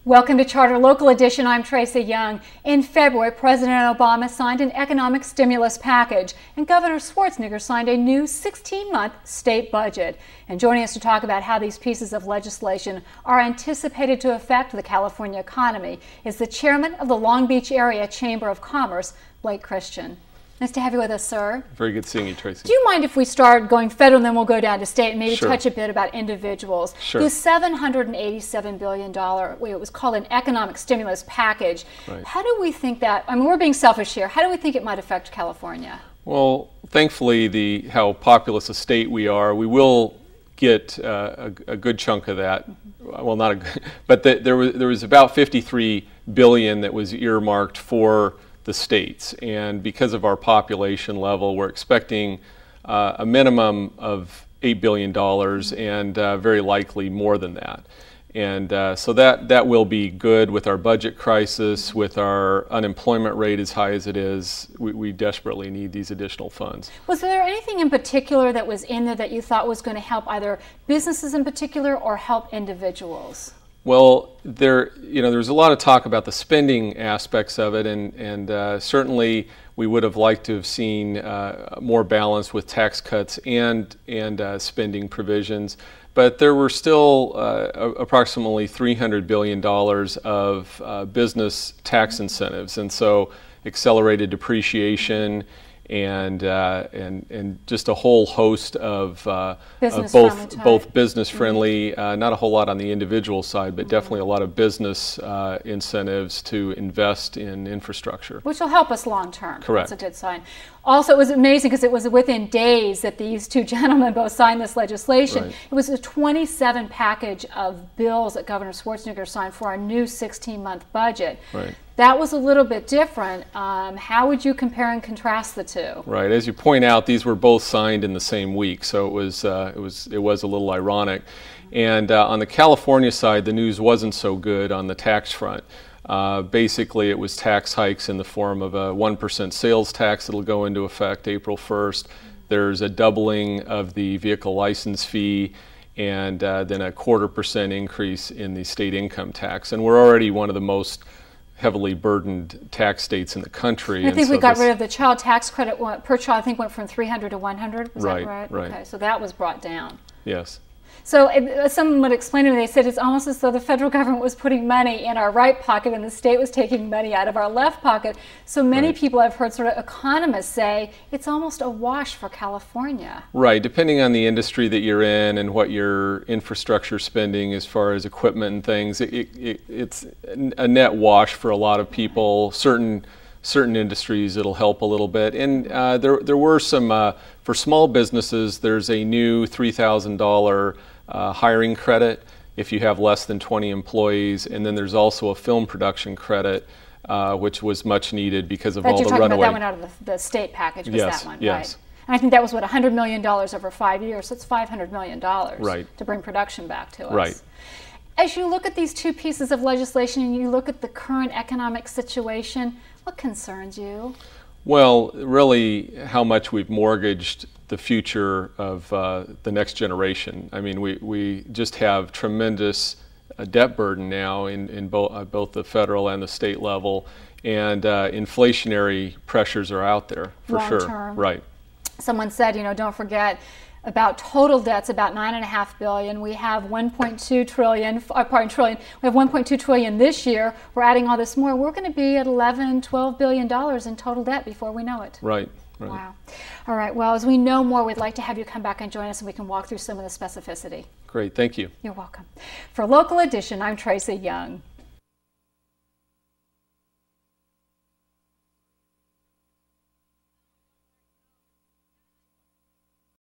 Welcome to Charter Local Edition. I'm Tracy Young. In February, President Obama signed an economic stimulus package, and Governor Schwarzenegger signed a new 16-month state budget. And joining us to talk about how these pieces of legislation are anticipated to affect the California economy is the chairman of the Long Beach Area Chamber of Commerce, Blake Christian. Nice to have you with us, sir. Very good seeing you, Tracy. Do you mind if we start going federal and then we'll go down to state and maybe Sure. touch a bit about individuals? Sure. The $787 billion, it was called an economic stimulus package. Right. How do we think that, I mean, we're being selfish here, how do we think it might affect California? Well, thankfully, how populous a state we are, we will get a good chunk of that. Well, not a good, but there was about $53 billion that was earmarked for the states, and because of our population level, we're expecting a minimum of $8 billion and very likely more than that. And so that will be good with our budget crisis, with our unemployment rate as high as it is. We desperately need these additional funds. Was there anything in particular that was in there that you thought was going to help either businesses in particular or help individuals? Well, there's a lot of talk about the spending aspects of it, and certainly we would have liked to have seen more balance with tax cuts and spending provisions. But there were still approximately $300 billion of business tax incentives, and so accelerated depreciation and just a whole host of both business friendly, not a whole lot on the individual side, but definitely a lot of business incentives to invest in infrastructure, which will help us long term. Correct. That's a good sign. Also, it was amazing because it was within days that these two gentlemen both signed this legislation. Right. It was a 27 package of bills that Governor Schwarzenegger signed for our new 16-month budget. Right. That was a little bit different. How would you compare and contrast the two? Right. As you point out, these were both signed in the same week, so it was a little ironic. And on the California side, the news wasn't so good on the tax front. Basically, it was tax hikes in the form of a 1% sales tax that will go into effect April 1st. There's a doubling of the vehicle license fee, and then a 0.25% increase in the state income tax. And we're already one of the most heavily burdened tax states in the country. I think we got rid of the child tax credit per child. I think went from 300 to 100. Was right, that right? Right. Okay, so that was brought down. Yes. So someone would explain to me, they said it's almost as though the federal government was putting money in our right pocket and the state was taking money out of our left pocket. So many people I've heard sort of economists say it's almost a wash for California. Right, depending on the industry that you're in and what your infrastructure spending as far as equipment and things, it's a net wash for a lot of people. Certain industries it'll help a little bit, and there were some for small businesses. There's a new $3,000 hiring credit if you have less than 20 employees, and then there's also a film production credit, which was much needed because of all the runaway. That went out of the state package. Was yes, that one, yes. Right? And I think that was what, $100 million over 5 years. So it's $500 million right. to bring production back to us. Right. As you look at these two pieces of legislation and you look at the current economic situation, what concerns you? Well, really how much we've mortgaged the future of the next generation. I mean, we just have tremendous debt burden now in both the federal and the state level, and inflationary pressures are out there for long sure. Term. Right. Someone said, don't forget, about total debts, about $9.5 billion. We have $1.2 trillion. We have $1.2 trillion this year. We're adding all this more. We're going to be at $11-12 billion in total debt before we know it. Right. Right. Wow. All right. Well, as we know more, we'd like to have you come back and join us, and we can walk through some of the specificity. Great. Thank you. You're welcome. For Local Edition, I'm Tracy Young.